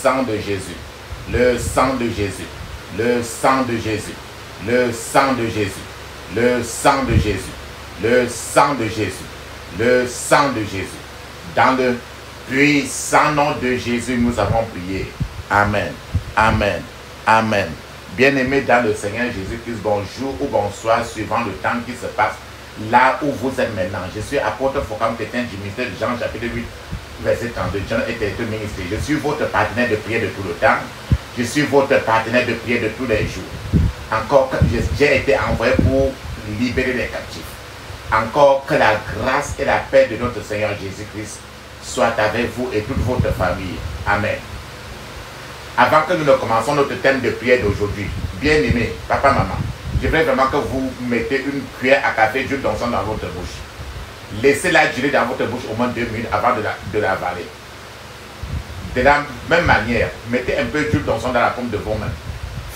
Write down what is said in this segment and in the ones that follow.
sang de Jésus, le sang de Jésus, le sang de Jésus, le sang de Jésus, le sang de Jésus, le sang de Jésus, le sang de Jésus. Dans le puissant nom de Jésus, nous avons prié. Amen, amen, amen. Bien-aimés dans le Seigneur Jésus-Christ, bonjour ou bonsoir, suivant le temps qui se passe là où vous êtes maintenant. Je suis apôtre Focam Chrétien du ministère de Jean, chapitre 8, verset 32. Jean était un ministre. Je suis votre partenaire de prière de tout le temps. Je suis votre partenaire de prière de tous les jours. Encore que j'ai été envoyé pour libérer les captifs. Encore que la grâce et la paix de notre Seigneur Jésus-Christ soient avec vous et toute votre famille. Amen. Avant que nous ne commençons notre thème de prière d'aujourd'hui, bien-aimés, papa, maman, je voudrais vraiment que vous mettez une cuillère à café d'huile d'encens dans votre bouche. Laissez-la durer dans votre bouche au moins 2 minutes avant de l'avaler. De la même manière, mettez un peu d'huile d'encens dans la paume de vos mains.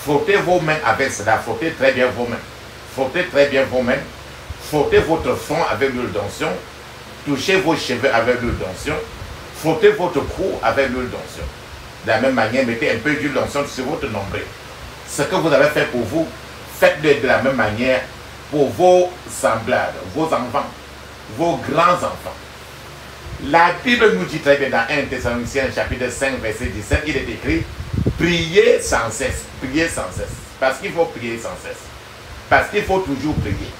Frottez vos mains avec cela, frottez très bien vos mains. Frottez très bien vos mains. Frottez votre front avec l'huile d'onction. Touchez vos cheveux avec l'huile d'onction. Frottez votre cou avec l'huile d'onction. De la même manière, mettez un peu d'huile d'onction sur votre nombril. Ce que vous avez fait pour vous, faites-le de la même manière pour vos semblables, vos enfants, vos grands-enfants. La Bible nous dit très bien dans 1 Thessaloniciens chapitre 5 verset 17, il est écrit « Priez sans cesse, priez sans cesse ». Parce qu'il faut prier sans cesse. Parce qu'il faut toujours prier.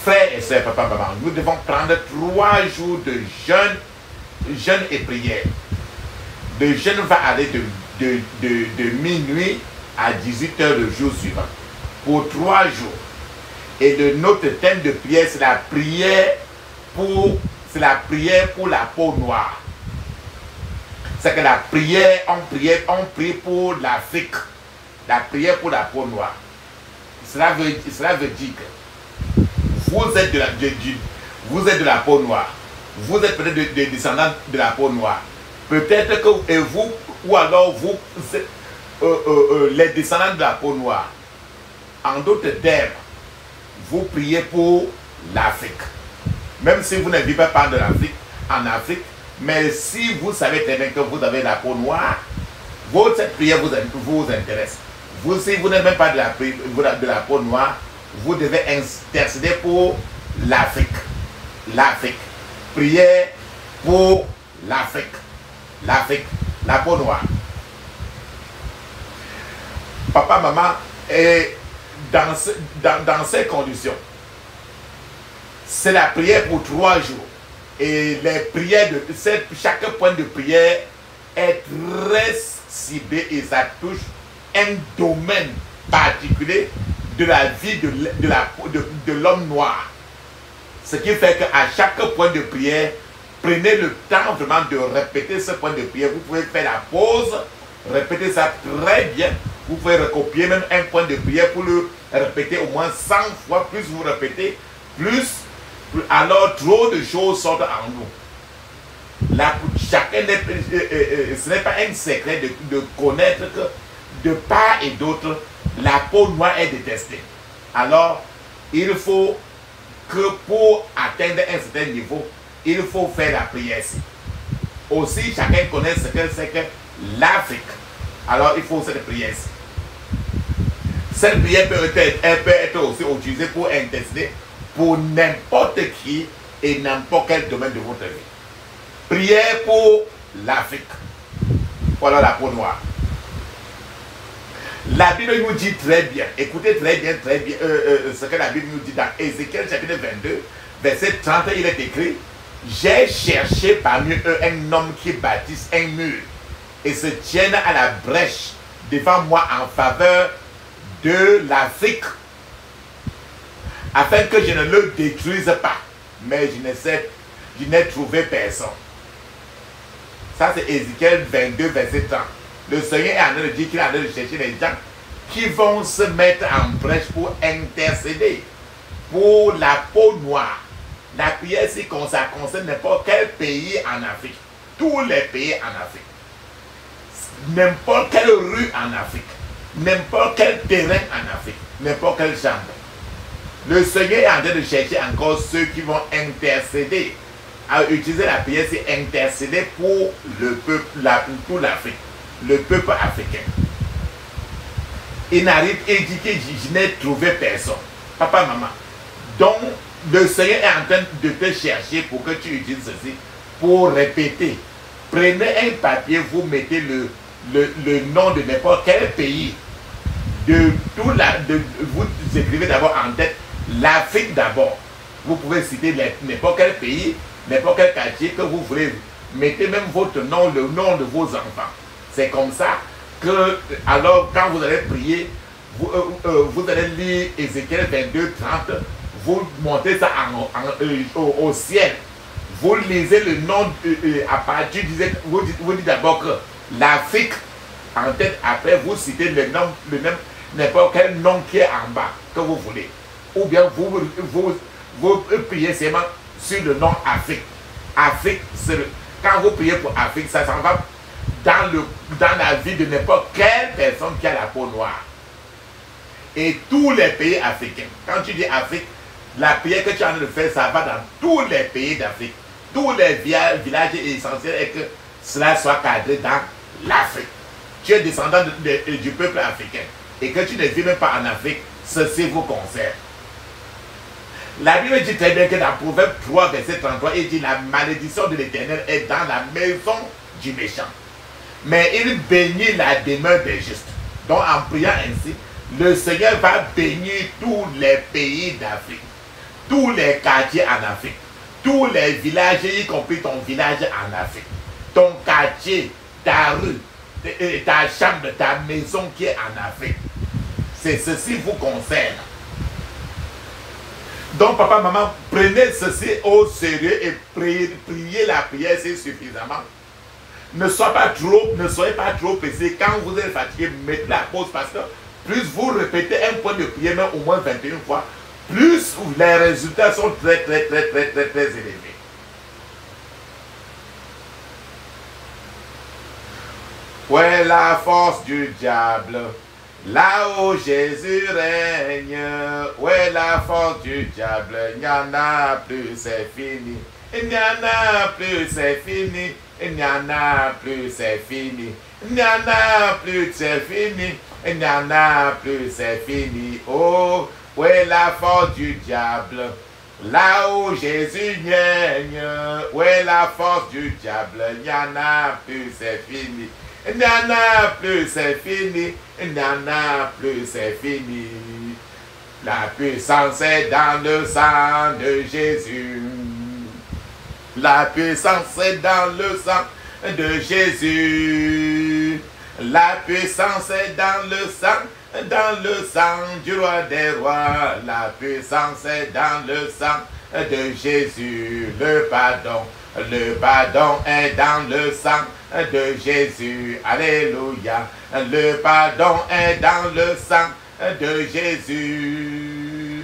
Frères et sœurs, papa, maman, nous devons prendre 3 jours de jeûne et prière. Le jeûne va aller de minuit à 18 h le jour suivant. Pour 3 jours. Et notre thème de prière, c'est la prière pour la peau noire. C'est que la prière, on prie pour l'Afrique. La prière pour la peau noire. Cela veut dire que vous êtes de la peau noire. Vous êtes peut-être des descendants de la peau noire. Peut-être que vous, ou alors vous, les descendants de la peau noire. En d'autres termes, vous priez pour l'Afrique. Même si vous ne vivez pas en Afrique, mais si vous savez très bien que vous avez la peau noire, cette prière vous intéresse. Si vous n'êtes même pas de la peau noire, vous devez intercéder pour l'Afrique. L'Afrique. Priez pour l'Afrique. L'Afrique. La peau noire. Papa, maman, et dans ces conditions, c'est la prière pour 3 jours. Et les prières chaque point de prière est très ciblé et ça touche un domaine particulier de la vie de l'homme noir. Ce qui fait qu'à chaque point de prière, prenez le temps vraiment de répéter ce point de prière. Vous pouvez faire la pause, répéter ça très bien. Vous pouvez recopier même un point de prière pour le répéter au moins 100 fois. Plus vous répétez, plus alors trop de choses sortent en nous. Ce n'est pas un secret de connaître que de part et d'autre, la peau noire est détestée. Alors, il faut que pour atteindre un certain niveau, il faut faire la prière ici. Aussi, chacun connaît ce que c'est que l'Afrique. Alors, il faut cette prière ici. Cette prière peut être aussi utilisée pour intercéder pour n'importe qui et n'importe quel domaine de votre vie. Prière pour l'Afrique. Voilà la peau noire. La Bible nous dit très bien, écoutez très bien ce que la Bible nous dit dans Ézéchiel chapitre 22, verset 30, il est écrit « J'ai cherché parmi eux un homme qui bâtisse un mur et se tienne à la brèche devant moi en faveur de l'Afrique, afin que je ne le détruise pas. Mais je n'ai trouvé personne. » Ça c'est Ézéchiel 22, verset 30. Le Seigneur est en train de dire qu'il est en train de chercher les gens qui vont se mettre en brèche pour intercéder pour la peau noire. La prière, ça concerne n'importe quel pays en Afrique. Tous les pays en Afrique. N'importe quelle rue en Afrique. N'importe quel terrain en Afrique. N'importe quelle chambre. Le Seigneur est en train de chercher encore ceux qui vont intercéder. À utiliser la prière, c'est intercéder pour le peuple, pour l'Afrique. le peuple africain. Il n'arrive et dit que je n'ai trouvé personne. Papa, maman. Donc, le Seigneur est en train de te chercher pour que tu utilises ceci, pour répéter. Prenez un papier, vous mettez le nom de n'importe quel pays. Vous écrivez d'abord en tête l'Afrique d'abord. Vous pouvez citer n'importe quel pays, n'importe quel quartier que vous voulez. Mettez même votre nom, le nom de vos enfants. C'est comme ça que, alors, quand vous allez prier, vous allez lire Ézéchiel 22, 30, vous montez ça au ciel. Vous lisez le nom, à partir, vous dites d'abord que l'Afrique, en tête, après vous citez le nom, n'importe quel nom qui est en bas, que vous voulez. Ou bien vous priez seulement sur le nom Afrique. Afrique, quand vous priez pour Afrique, ça s'en va dans la vie de n'importe quelle personne qui a la peau noire. Et tous les pays africains. Quand tu dis Afrique, la prière que tu as en train de faire, ça va dans tous les pays d'Afrique. Tous les villages essentiels et que cela soit cadré dans l'Afrique. Tu es descendant du peuple africain et que tu ne vis même pas en Afrique, ceci vous concerne. La Bible dit très bien que dans Proverbe 3, verset 33, il dit la malédiction de l'Éternel est dans la maison du méchant. Mais il bénit la demeure des justes. Donc en priant ainsi, le Seigneur va bénir tous les pays d'Afrique, tous les quartiers en Afrique, tous les villages, y compris ton village en Afrique, ton quartier, ta rue, ta chambre, ta maison qui est en Afrique. C'est ceci vous concerne. Donc papa, maman, prenez ceci au sérieux et priez la prière, c'est suffisamment. Ne soyez pas trop pressé. Quand vous êtes fatigué, mettez la pause parce que plus vous répétez un point de prière, même au moins 21 fois, plus les résultats sont très élevés. Où est la force du diable? Là où Jésus règne, où est la force du diable? Il n'y en a plus, c'est fini. Il n'y en a plus, c'est fini. Il n'y en a plus, c'est fini. Il n'y en a plus, c'est fini. Il n'y en a plus, c'est fini. Oh, où est la force du diable? Là où Jésus règne, où est la force du diable? Il n'y en a plus, c'est fini. Il n'y en a plus, c'est fini. Il n'y en a plus, c'est fini. La puissance est dans le sang de Jésus. La puissance est dans le sang de Jésus. La puissance est dans le sang du roi des rois. La puissance est dans le sang de Jésus. Le pardon est dans le sang de Jésus. Alléluia. Le pardon est dans le sang de Jésus.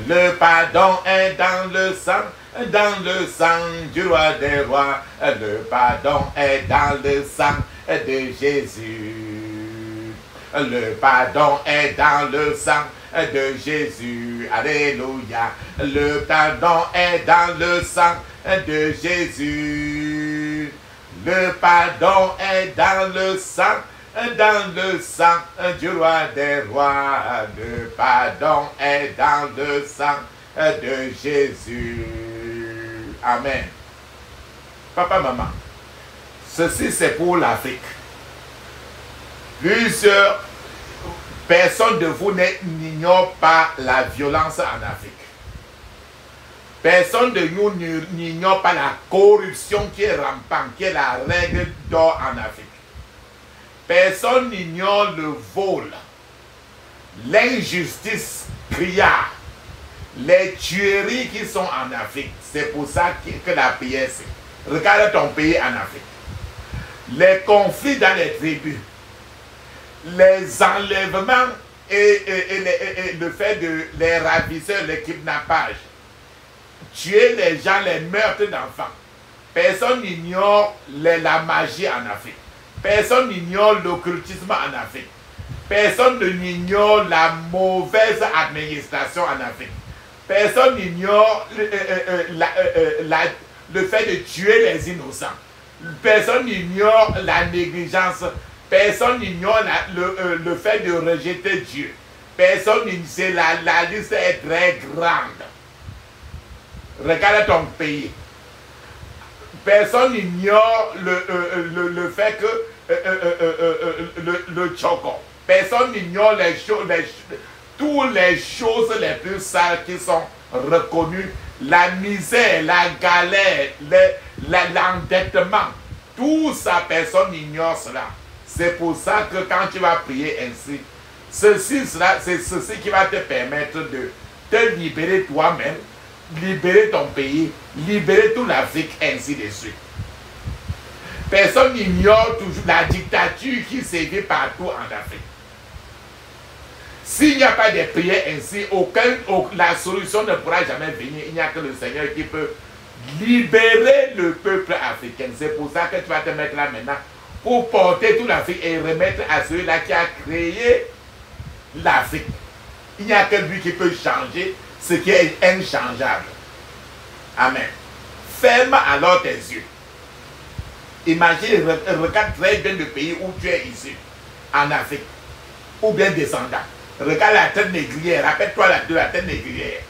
Le pardon est dans le sang du roi des rois. Le pardon est dans le sang de Jésus. Le pardon est dans le sang de Jésus. Alléluia. Le pardon est dans le sang de Jésus. Le pardon est dans le sang du roi des rois. Le pardon est dans le sang de Jésus. Amen. Papa, maman, ceci c'est pour l'Afrique. Plusieurs personnes de vous n'ignorent pas la violence en Afrique. Personne de nous n'ignore pas la corruption qui est rampante, qui est la règle d'or en Afrique. Personne n'ignore le vol, l'injustice criarde, les tueries qui sont en Afrique. C'est pour ça que la prière c'est. Regarde ton pays en Afrique. Les conflits dans les tribus, les enlèvements et le fait de les ravisseurs, les kidnappages, tuer les gens, les meurtres d'enfants. Personne n'ignore la magie en Afrique. Personne n'ignore l'occultisme en Afrique. Personne n'ignore la mauvaise administration en Afrique. Personne n'ignore le fait de tuer les innocents. Personne n'ignore la négligence Personne n'ignore le fait de rejeter Dieu. Personne n'ignore, la liste est très grande. Regarde ton pays. Personne n'ignore le fait que le choco. Personne n'ignore toutes les choses les plus sales qui sont reconnues. La misère, la galère, l'endettement. Tout ça, personne n'ignore cela. C'est pour ça que quand tu vas prier ainsi, c'est ceci qui va te permettre de te libérer toi-même, libérer ton pays, libérer toute l'Afrique, ainsi de suite. Personne n'ignore toujours la dictature qui sévit partout en Afrique. S'il n'y a pas de prières ainsi, la solution ne pourra jamais venir. Il n'y a que le Seigneur qui peut libérer le peuple africain. C'est pour ça que tu vas te mettre là maintenant pour porter toute l'Afrique et remettre à celui-là qui a créé l'Afrique. Il n'y a que lui qui peut changer ce qui est inchangeable. Amen. Ferme alors tes yeux. Imagine, regarde très bien le pays où tu es ici, en Afrique, ou bien descendant. Regarde la tête négrière, rappelle-toi de la tête négrière.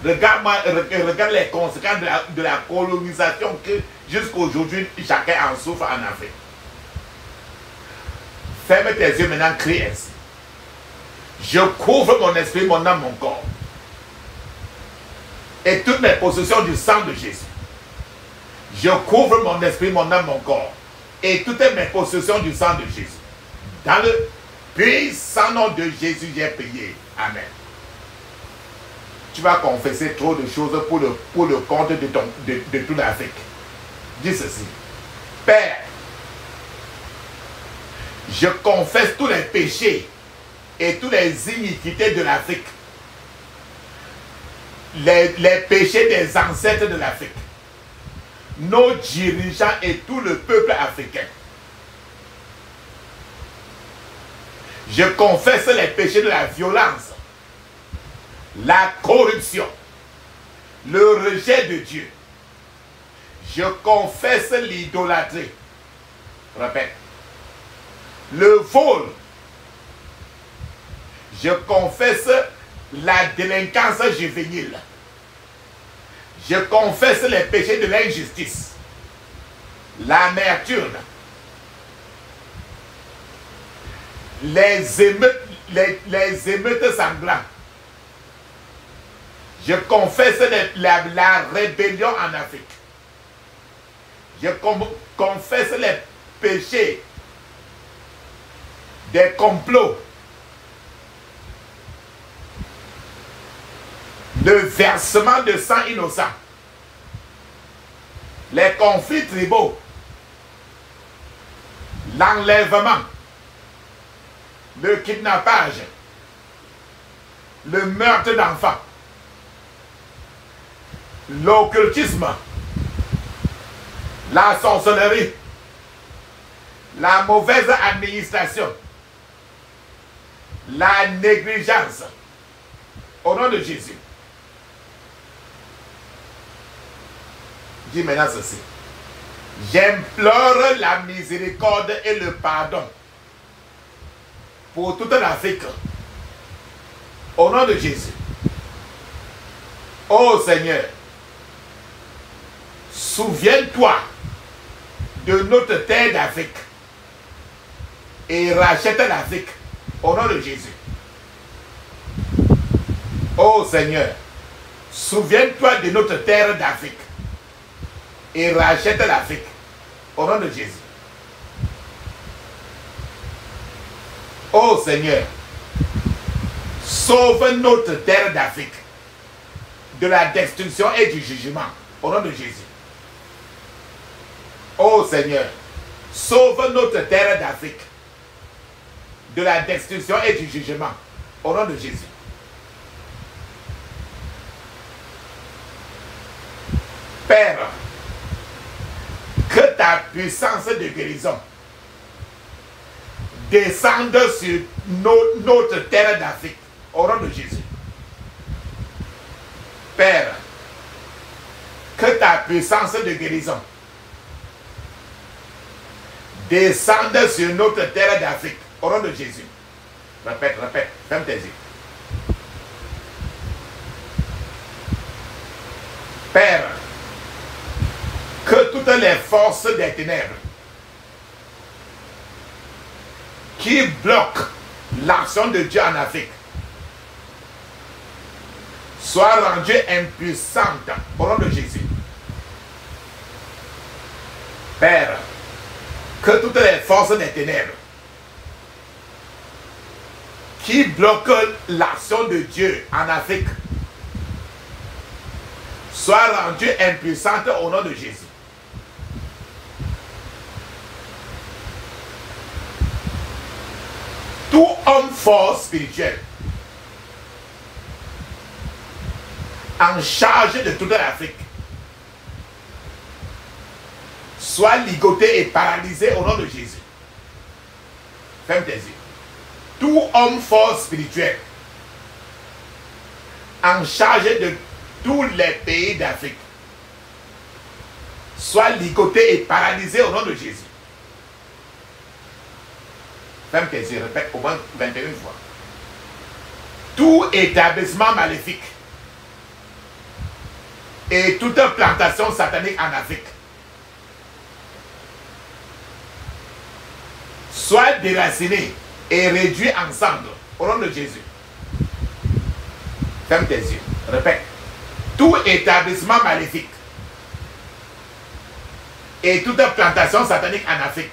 Regarde les conséquences de la colonisation que jusqu'à aujourd'hui chacun en souffre en Afrique. Ferme tes yeux maintenant, crie ainsi. Je couvre mon esprit, mon âme, mon corps. Et toutes mes possessions du sang de Jésus. Je couvre mon esprit, mon âme, mon corps. Et toutes mes possessions du sang de Jésus. Dans le puissant nom de Jésus, j'ai prié. Amen. Tu vas confesser trop de choses pour le compte de toute l'Afrique. Dis ceci. Père, je confesse tous les péchés et toutes les iniquités de l'Afrique. Les péchés des ancêtres de l'Afrique. Nos dirigeants et tout le peuple africain. Je confesse les péchés de la violence, la corruption, le rejet de Dieu. Je confesse l'idolâtrie. Répète. Le vol. Je confesse la délinquance juvénile. Je confesse les péchés de l'injustice, l'amertume, les émeutes sanglantes. Je confesse la rébellion en Afrique. Je confesse les péchés des complots, le versement de sang innocent, les conflits tribaux, l'enlèvement, le kidnappage, le meurtre d'enfants, l'occultisme, la sorcellerie, la mauvaise administration, la négligence. Au nom de Jésus. Dis maintenant ceci. J'implore la miséricorde et le pardon pour toute l'Afrique. Au nom de Jésus. Ô Seigneur, souviens-toi de notre terre d'Afrique et rachète l'Afrique. Au nom de Jésus. Ô Seigneur, souviens-toi de notre terre d'Afrique et rachète l'Afrique. Au nom de Jésus. Ô Seigneur, sauve notre terre d'Afrique de la destruction et du jugement. Au nom de Jésus. Ô Seigneur, sauve notre terre d'Afrique de la destruction et du jugement. Au nom de Jésus. Père, que ta puissance de guérison descende sur notre terre d'Afrique. Au nom de Jésus. Père, que ta puissance de guérison descende sur notre terre d'Afrique. Au nom de Jésus. Répète, répète. Ferme tes yeux. Père, que toutes les forces des ténèbres qui bloquent l'action de Dieu en Afrique soient rendues impuissantes au nom de Jésus. Père, que toutes les forces des ténèbres qui bloquent l'action de Dieu en Afrique soient rendues impuissantes au nom de Jésus. Tout homme fort spirituel en charge de toute l'Afrique soit ligoté et paralysé au nom de Jésus. Ferme tes yeux. Tout homme fort spirituel en charge de tous les pays d'Afrique soit ligoté et paralysé au nom de Jésus. Ferme tes yeux, répète au moins 21 fois. Tout établissement maléfique et toute plantation satanique en Afrique soit déraciné et réduit en cendres au nom de Jésus. Ferme tes yeux. Répète. Tout établissement maléfique et toute plantation satanique en Afrique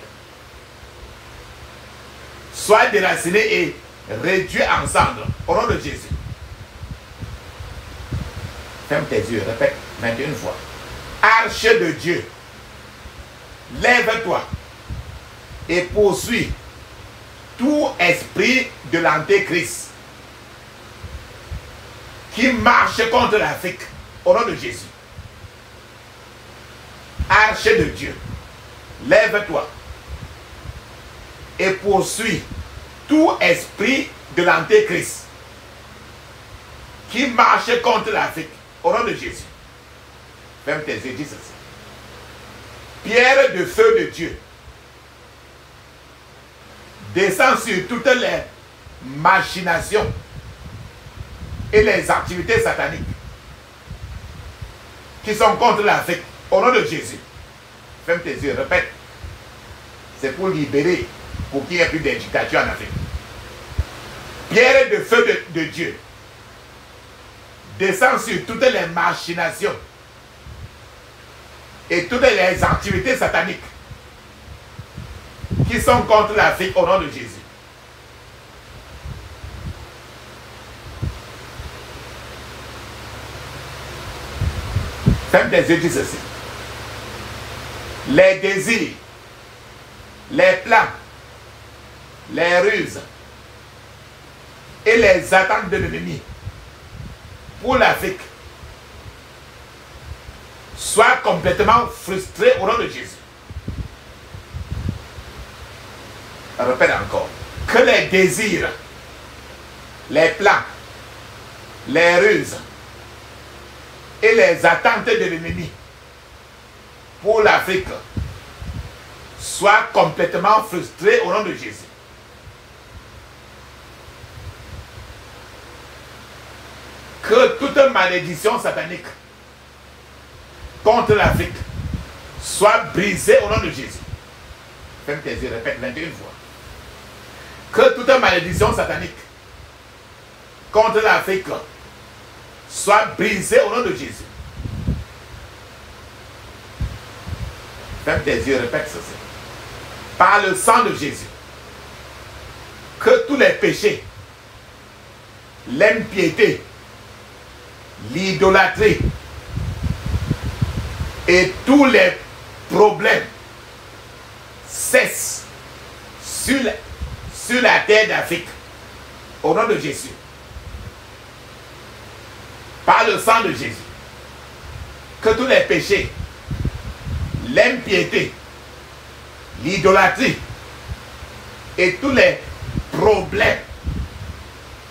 soit déraciné et réduit en cendres au nom de Jésus. Ferme tes yeux. Répète 21 fois. Arche de Dieu, lève-toi et poursuis tout esprit de l'antéchrist qui marche contre l'Afrique au nom de Jésus. Arche de Dieu, lève-toi et poursuis tout esprit de l'antéchrist qui marche contre l'Afrique au nom de Jésus. Ferme tes yeux, dis ceci. Pierre de feu de Dieu, descend sur toutes les machinations et les activités sataniques qui sont contre l'Afrique au nom de Jésus. Ferme tes yeux, répète. C'est pour libérer, pour qu'il n'y ait plus de dictature en Afrique. Pierre de feu de Dieu descend sur toutes les machinations et toutes les activités sataniques qui sont contre l'Afrique au nom de Jésus. Ferme tes yeux, dis ceci. Les désirs, les plans, les ruses et les attentes de l'ennemi pour l'Afrique soient complètement frustrés au nom de Jésus. Répète encore. Que les désirs, les plans, les ruses et les attentes de l'ennemi pour l'Afrique soient complètement frustrés au nom de Jésus. Que toute malédiction satanique contre l'Afrique soit brisée au nom de Jésus. Ferme tes yeux, répète 21 fois. Que toute malédiction satanique contre l'Afrique soit brisée au nom de Jésus. Ferme tes yeux, répète ceci. Par le sang de Jésus, que tous les péchés, l'impiété, l'idolâtrie et tous les problèmes cessent sur la terre d'Afrique au nom de Jésus. Par le sang de Jésus, que tous les péchés, l'impiété, l'idolâtrie et tous les problèmes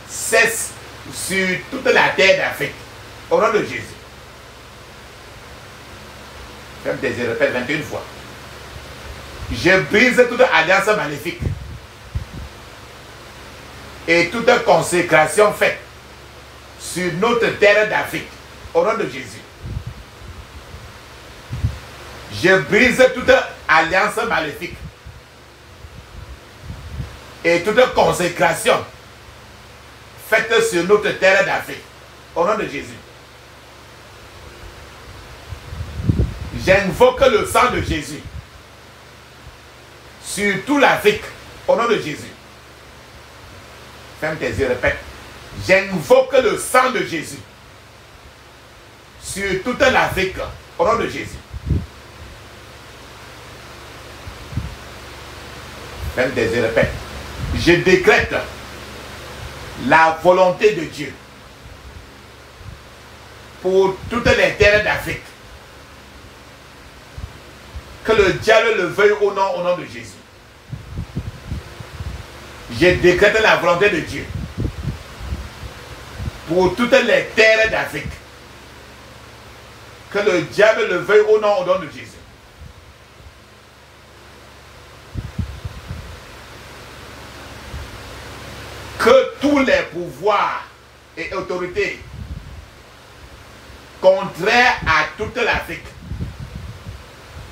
cessent sur toute la terre d'Afrique au nom de Jésus. Ferme tes yeux, répète 21 fois. Je brise toute alliance maléfique et toute consécration faite sur notre terre d'Afrique, au nom de Jésus. Je brise toute alliance maléfique et toute consécration faite sur notre terre d'Afrique, au nom de Jésus. J'invoque le sang de Jésus sur toute l'Afrique, au nom de Jésus. Ferme tes yeux, répète. J'invoque le sang de Jésus sur toute l'Afrique, au nom de Jésus. Ferme tes yeux, répète. Je décrète la volonté de Dieu pour toutes les terres d'Afrique. Que le diable le veuille au nom de Jésus. Je décrète la volonté de Dieu pour toutes les terres d'Afrique. Que le diable le veuille au nom de Jésus. Que tous les pouvoirs et autorités contraires à toute l'Afrique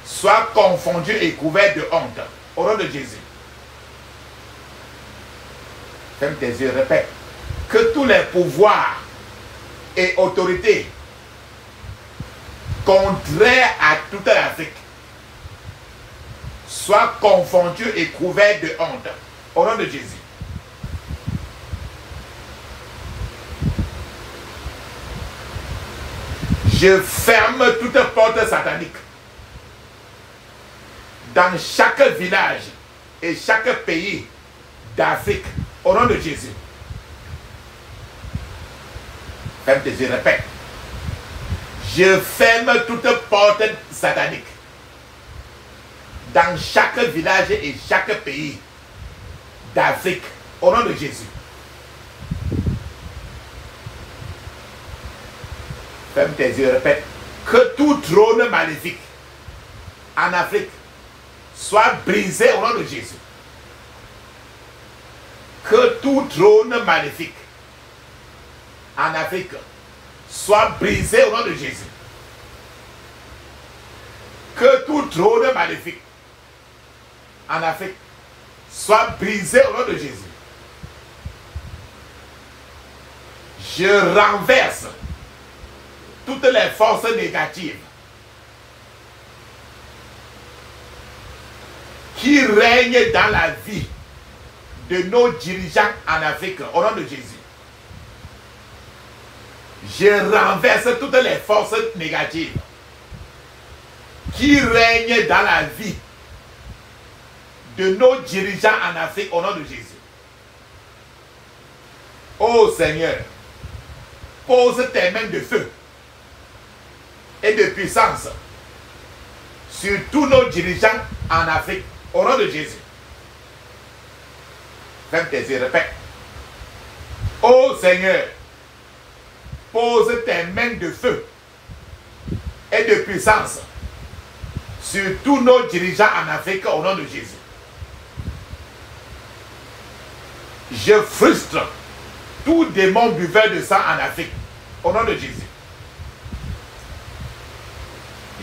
soient confondus et couverts de honte, au nom de Jésus. Ferme tes yeux, répète. Que tous les pouvoirs et autorités contraires à toute l'Afrique soient confondus et couverts de honte, au nom de Jésus. Je ferme toute porte satanique dans chaque village et chaque pays d'Afrique, au nom de Jésus. Ferme tes yeux, répète. Je ferme toute porte satanique dans chaque village et chaque pays d'Afrique, au nom de Jésus. Ferme tes yeux, répète. Que tout trône maléfique en Afrique soit brisé au nom de Jésus. Que tout trône maléfique en Afrique soit brisé au nom de Jésus. Que tout trône maléfique en Afrique soit brisé au nom de Jésus. Je renverse toutes les forces négatives qui règnent dans la vie de nos dirigeants en Afrique, au nom de Jésus. Je renverse toutes les forces négatives qui règnent dans la vie de nos dirigeants en Afrique, au nom de Jésus. Ô Seigneur, pose tes mains de feu et de puissance sur tous nos dirigeants en Afrique, au nom de Jésus. Ferme tes yeux, répète. Ô Seigneur, pose tes mains de feu et de puissance sur tous nos dirigeants en Afrique, au nom de Jésus. Je frustre tout démon buveur de sang en Afrique, au nom de Jésus.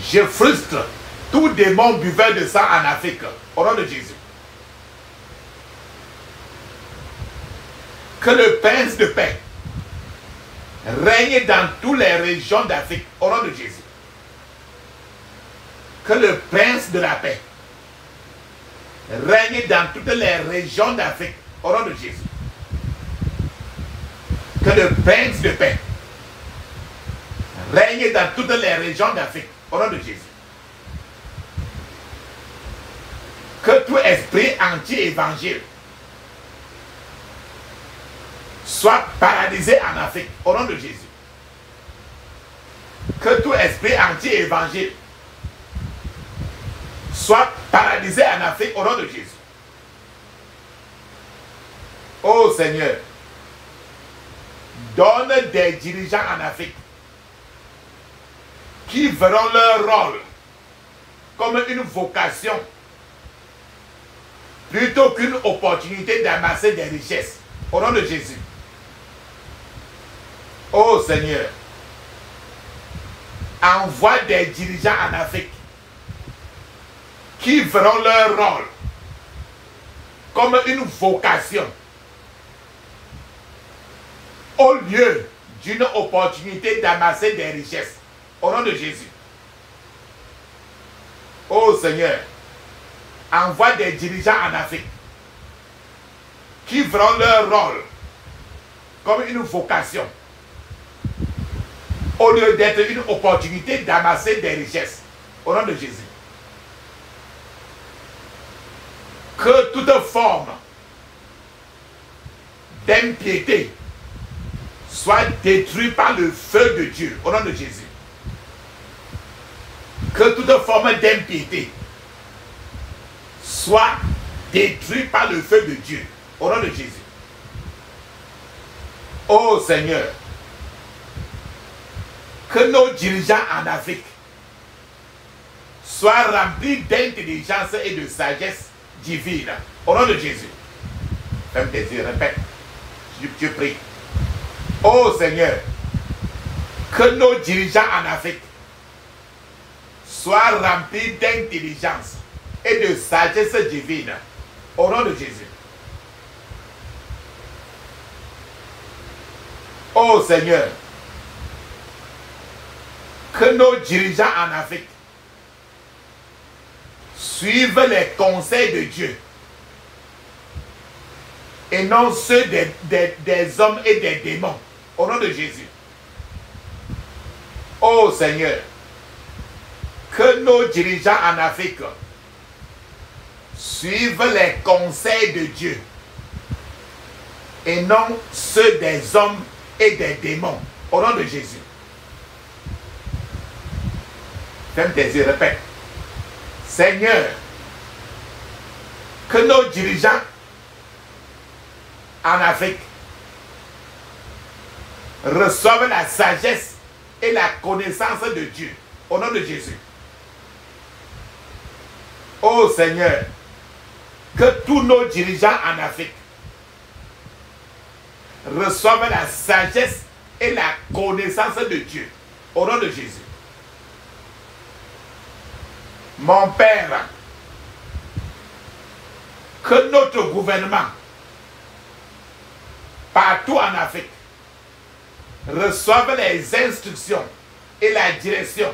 Je frustre tout démon buveur de sang en Afrique, au nom de Jésus. Que le prince de paix règne dans toutes les régions d'Afrique, au nom de Jésus. Que le prince de la paix règne dans toutes les régions d'Afrique, au nom de Jésus. Que le prince de paix règne dans toutes les régions d'Afrique, au nom de Jésus. Que tout esprit anti-évangile soit paralysé en Afrique, au nom de Jésus. Que tout esprit anti-évangile soit paralysé en Afrique, au nom de Jésus. Ô Seigneur, donne des dirigeants en Afrique qui verront leur rôle comme une vocation plutôt qu'une opportunité d'amasser des richesses. Au nom de Jésus. Oh Seigneur, envoie des dirigeants en Afrique qui verront leur rôle comme une vocation au lieu d'une opportunité d'amasser des richesses. Au nom de Jésus. Oh Seigneur, envoie des dirigeants en Afrique qui verront leur rôle comme une vocation au lieu d'être une opportunité d'amasser des richesses. Au nom de Jésus. Que toute forme d'impiété soit détruite par le feu de Dieu. Au nom de Jésus. Que toute forme d'impiété soit détruite par le feu de Dieu. Au nom de Jésus. Oh Seigneur, que nos dirigeants en Afrique soient remplis d'intelligence et de sagesse divine. Au nom de Jésus. Ferme tes yeux, répète. Je prie. Oh Seigneur, que nos dirigeants en Afrique soient remplis d'intelligence et de sagesse divine. Au nom de Jésus. Oh Seigneur, que nos dirigeants en Afrique suivent les conseils de Dieu et non ceux des hommes et des démons. Au nom de Jésus. Oh Seigneur, que nos dirigeants en Afrique suivent les conseils de Dieu et non ceux des hommes et des démons. Au nom de Jésus. Ferme tes yeux, répète. Seigneur, que nos dirigeants en Afrique reçoivent la sagesse et la connaissance de Dieu. Au nom de Jésus. Oh Seigneur, que tous nos dirigeants en Afrique reçoivent la sagesse et la connaissance de Dieu. Au nom de Jésus. Mon Père, que notre gouvernement, partout en Afrique, reçoive les instructions et la direction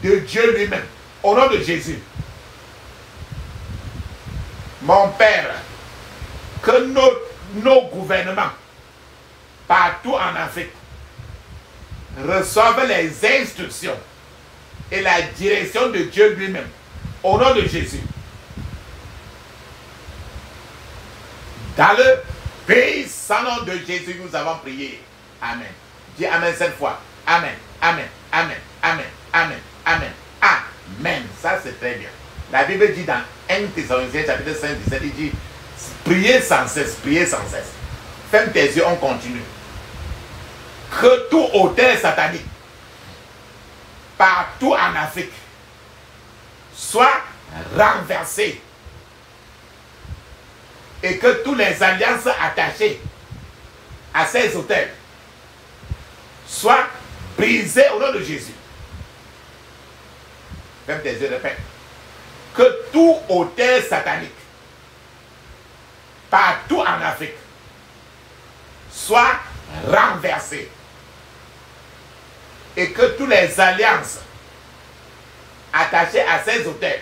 de Dieu lui-même. Au nom de Jésus. Mon Père, que nos gouvernements, partout en Afrique, reçoivent les instructions et la direction de Dieu lui-même. Au nom de Jésus. Dans le puissant nom de Jésus, nous avons prié. Amen. Dis Amen cette fois. Amen. Amen. Amen. Amen. Amen. Amen. Amen. Ça c'est très bien. La Bible dit dans 1 Thessaloniciens chapitre 5, 17, il dit priez sans cesse, priez sans cesse. Ferme tes yeux, on continue. Que tout autel satanique partout en Afrique soit renversé et que toutes les alliances attachées à ces autels soient brisées au nom de Jésus. Ferme tes yeux, répète. Que tout autel satanique partout en Afrique soit renversé et que toutes les alliances attachées à ces autels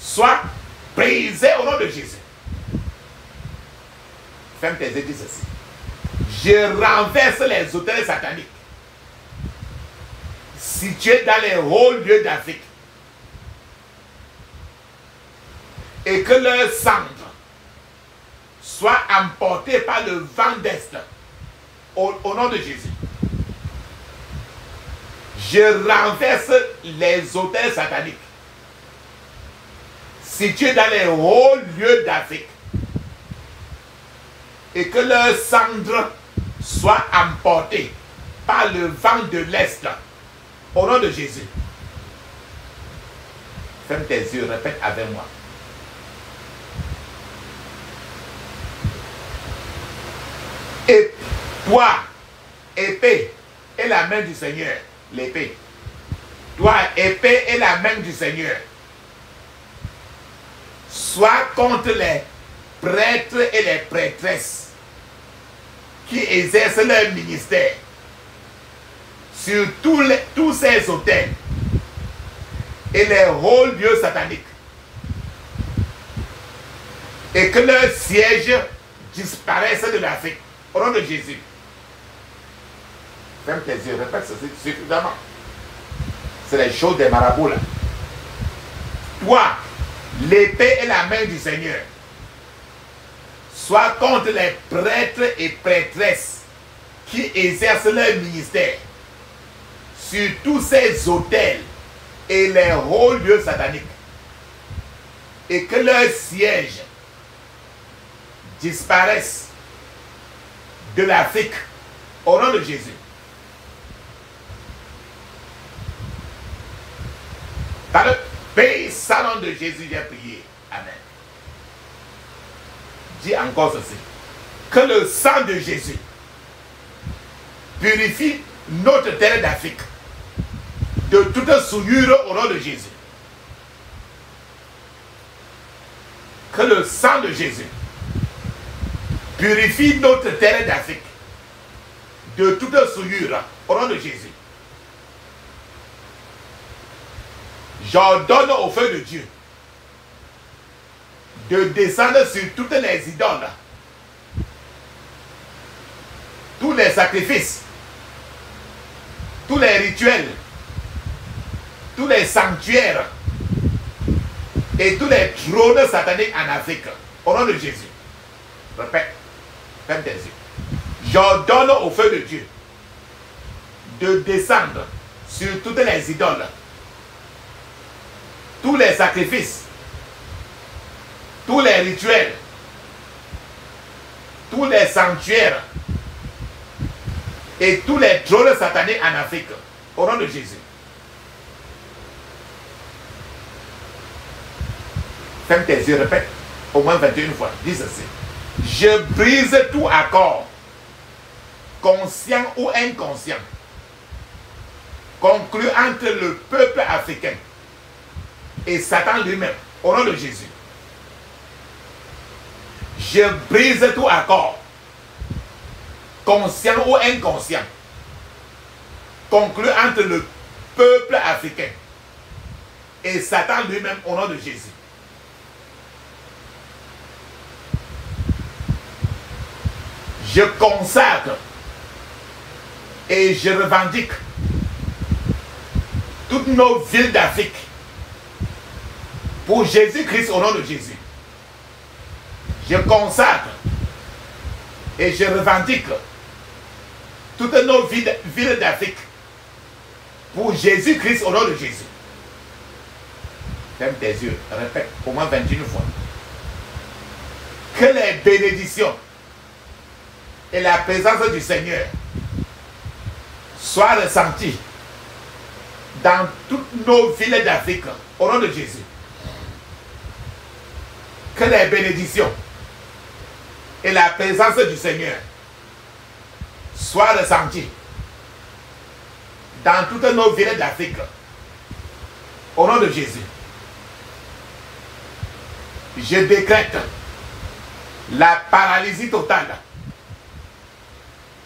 soient brisées au nom de Jésus. Ferme tes yeux, dis ceci. Je renverse les autels sataniques situés dans les hauts lieux d'Afrique et que leurs cendres soient emportées par le vent d'Est au nom de Jésus. Je renverse les autels sataniques situés dans les hauts lieux d'Afrique et que leurs cendres soient emportées par le vent de l'Est au nom de Jésus. Ferme tes yeux, répète avec moi. Et toi, épée, et la main du Seigneur, l'épée. Toi, épée, et la main du Seigneur. Sois contre les prêtres et les prêtresses qui exercent leur ministère sur tous ces autels et les hauts lieux sataniques, et que leur siège disparaisse de l'Afrique. Au nom de Jésus. Ferme tes yeux, répète ceci suffisamment. C'est les choses des marabouts là. Toi, l'épée et la main du Seigneur, sois contre les prêtres et prêtresses qui exercent leur ministère sur tous ces autels et les hauts lieux sataniques, et que leur siège disparaisse de l'Afrique au nom de Jésus. Par le puissant nom de Jésus, j'ai prié. Amen. Dis encore ceci. Que le sang de Jésus purifie notre terre d'Afrique de toute souillure au nom de Jésus. Que le sang de Jésus purifie notre terre d'Afrique de toute souillure au nom de Jésus. J'ordonne au feu de Dieu de descendre sur toutes les idoles, tous les sacrifices, tous les rituels, tous les sanctuaires et tous les trônes sataniques en Afrique au nom de Jésus. Répète, ferme tes yeux. J'ordonne au feu de Dieu de descendre sur toutes les idoles, tous les sacrifices, tous les rituels, tous les sanctuaires et tous les trônes sataniques en Afrique au nom de Jésus. Ferme tes yeux, répète au moins 21 fois. Dis ceci. Je brise tout accord, conscient ou inconscient, conclu entre le peuple africain et Satan lui-même, au nom de Jésus. Je brise tout accord, conscient ou inconscient, conclu entre le peuple africain et Satan lui-même, au nom de Jésus. Je consacre et je revendique toutes nos villes d'Afrique pour Jésus-Christ au nom de Jésus. Je consacre et je revendique toutes nos villes d'Afrique pour Jésus-Christ au nom de Jésus. Ferme tes yeux, répète au moins 21 fois. Que les bénédictions et la présence du Seigneur soient ressenties dans toutes nos villes d'Afrique au nom de Jésus. Que les bénédictions et la présence du Seigneur soient ressenties dans toutes nos villes d'Afrique au nom de Jésus. Je décrète la paralysie totale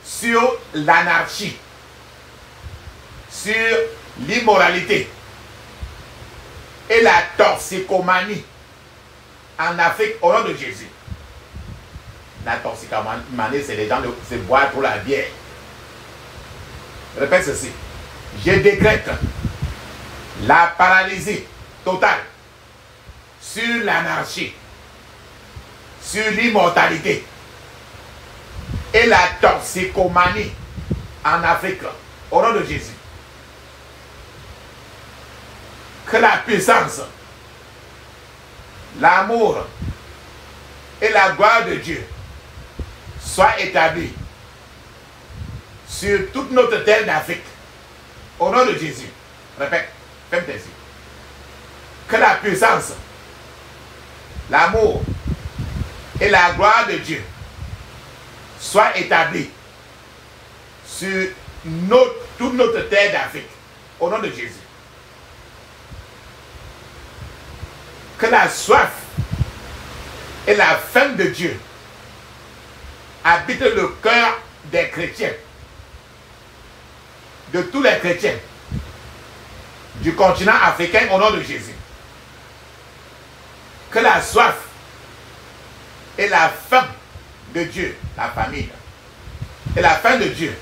sur l'anarchie, sur l'immoralité et la toxicomanie en Afrique au nom de Jésus. La toxicomanie, c'est les gens de boire pour la bière. Répète ceci. Je décrète la paralysie totale sur l'anarchie, sur l'immortalité et la toxicomanie en Afrique au nom de Jésus. Que la puissance, l'amour et la gloire de Dieu soient établis sur toute notre terre d'Afrique au nom de Jésus. Répète, ferme tes yeux. Que la puissance, l'amour et la gloire de Dieu soit établi sur toute notre terre d'Afrique, au nom de Jésus. Que la soif et la faim de Dieu habitent le cœur des chrétiens, de tous les chrétiens du continent africain, au nom de Jésus. Que la soif et la faim de Dieu, la famille, et la faim de Dieu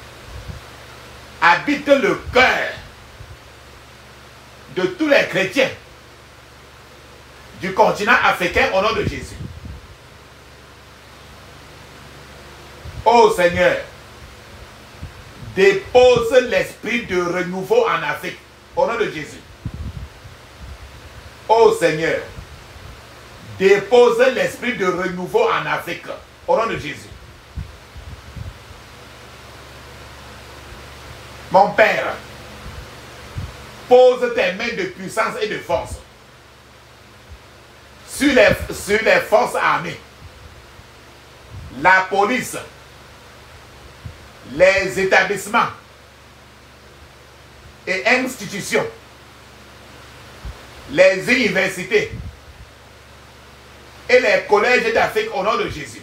habitent le cœur de tous les chrétiens du continent africain, au nom de Jésus. Ô Seigneur, dépose l'esprit de renouveau en Afrique, au nom de Jésus. Ô Seigneur, dépose l'esprit de renouveau en Afrique, au nom de Jésus. Mon Père, pose tes mains de puissance et de force sur les forces armées, la police, les établissements et institutions, les universités et les collèges d'Afrique, au nom de Jésus.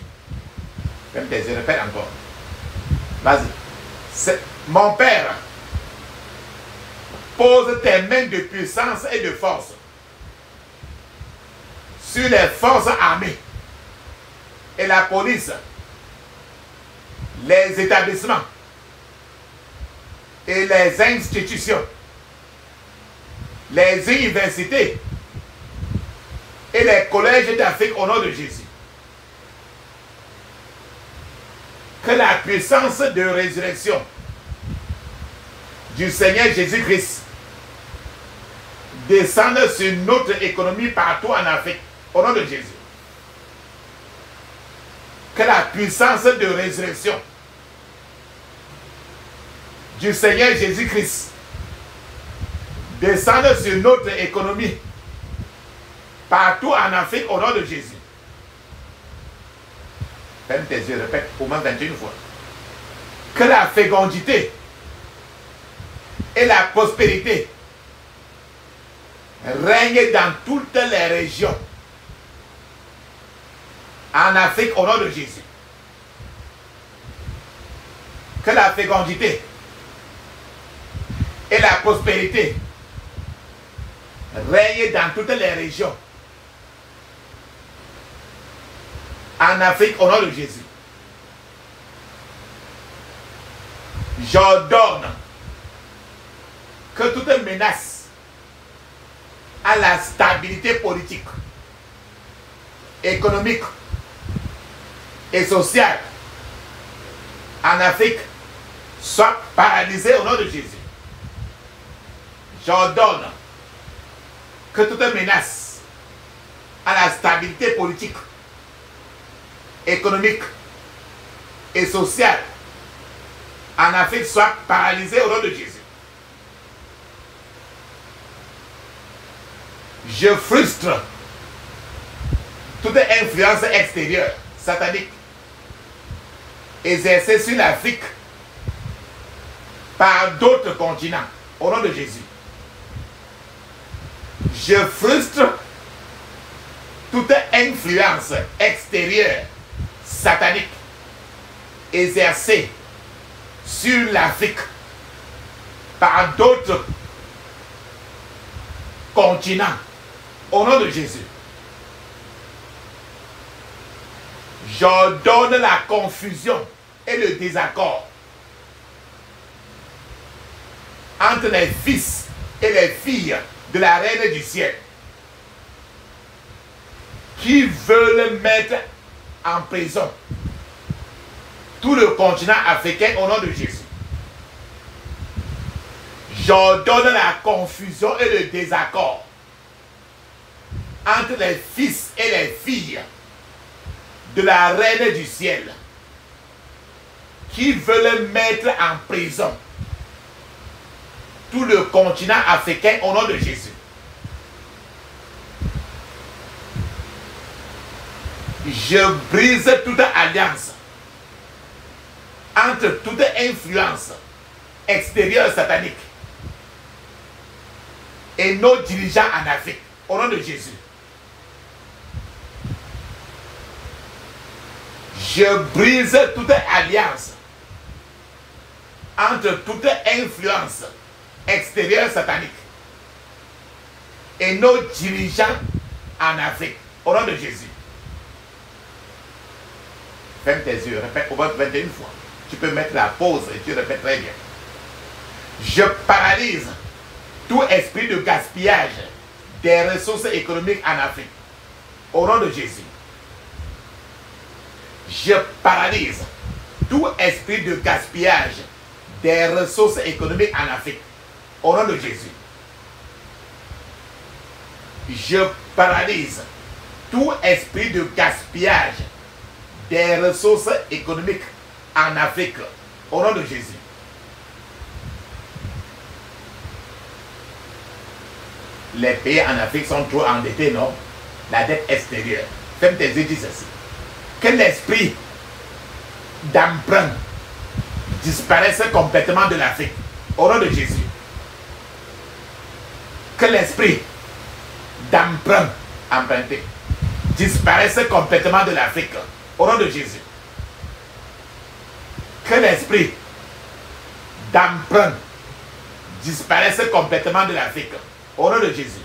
Même je répète encore. Vas-y. Mon Père, pose tes mains de puissance et de force sur les forces armées et la police, les établissements et les institutions, les universités et les collèges d'Afrique, au nom de Jésus. Que la puissance de résurrection du Seigneur Jésus-Christ descende sur notre économie partout en Afrique, au nom de Jésus. Que la puissance de résurrection du Seigneur Jésus-Christ descende sur notre économie partout en Afrique, au nom de Jésus. Ferme tes yeux, répète au moins 21 fois. Que la fécondité et la prospérité règnent dans toutes les régions en Afrique, au nom de Jésus. Que la fécondité et la prospérité règnent dans toutes les régions en Afrique, au nom de Jésus. J'ordonne que toute menace à la stabilité politique, économique et sociale en Afrique soit paralysée, au nom de Jésus. J'ordonne que toute menace à la stabilité politique, économique et sociale en Afrique soit paralysée, au nom de Jésus. Je frustre toute influence extérieure, satanique, exercée sur l'Afrique par d'autres continents, au nom de Jésus. Je frustre toute influence extérieure, satanique, exercée sur l'Afrique par d'autres continents, au nom de Jésus. J'ordonne la confusion et le désaccord entre les fils et les filles de la Reine du Ciel qui veulent mettre en prison tout le continent africain, au nom de Jésus. J'ordonne la confusion et le désaccord entre les fils et les filles de la Reine du Ciel qui veulent mettre en prison tout le continent africain, au nom de Jésus. Je brise toute alliance entre toute influence extérieure satanique et nos dirigeants en Afrique, au nom de Jésus. Je brise toute alliance entre toute influence extérieure satanique et nos dirigeants en Afrique, au nom de Jésus. Ferme tes yeux, répète au moins 21 fois. Tu peux mettre la pause et tu répètes très bien. Je paralyse tout esprit de gaspillage des ressources économiques en Afrique, au nom de Jésus. Je paralyse tout esprit de gaspillage des ressources économiques en Afrique, au nom de Jésus. Je paralyse tout esprit de gaspillage des ressources économiques en Afrique, au nom de Jésus. Les pays en Afrique sont trop endettés, non? La dette extérieure. Ferme tes yeux, dis ceci. Que l'esprit d'emprunt disparaisse complètement de l'Afrique, au nom de Jésus. Que l'esprit d'emprunt emprunté disparaisse complètement de l'Afrique, au nom de Jésus. Que l'esprit d'emprunt disparaisse complètement de l'Afrique, au nom de Jésus.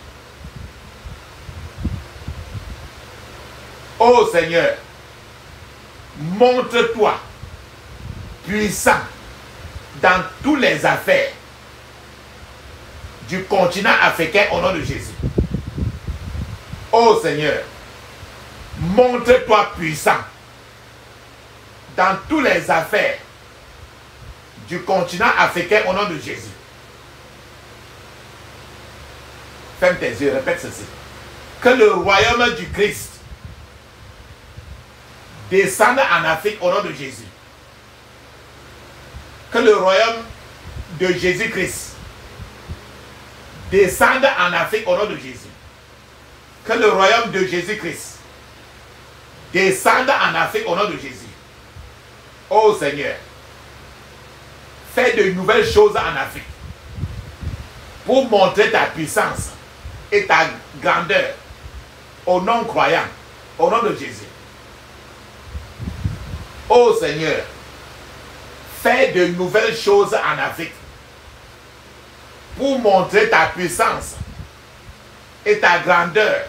Ô Seigneur, montre-toi puissant dans toutes les affaires du continent africain, au nom de Jésus. Ô Seigneur, montre-toi puissant dans toutes les affaires du continent africain, au nom de Jésus. Ferme tes yeux, répète ceci. Que le royaume du Christ descende en Afrique, au nom de Jésus. Que le royaume de Jésus-Christ descende en Afrique, au nom de Jésus. Que le royaume de Jésus-Christ descende en Afrique, au nom de Jésus. Ô Seigneur, fais de nouvelles choses en Afrique pour montrer ta puissance et ta grandeur aux non-croyants, au nom de Jésus. Ô Seigneur, fais de nouvelles choses en Afrique pour montrer ta puissance et ta grandeur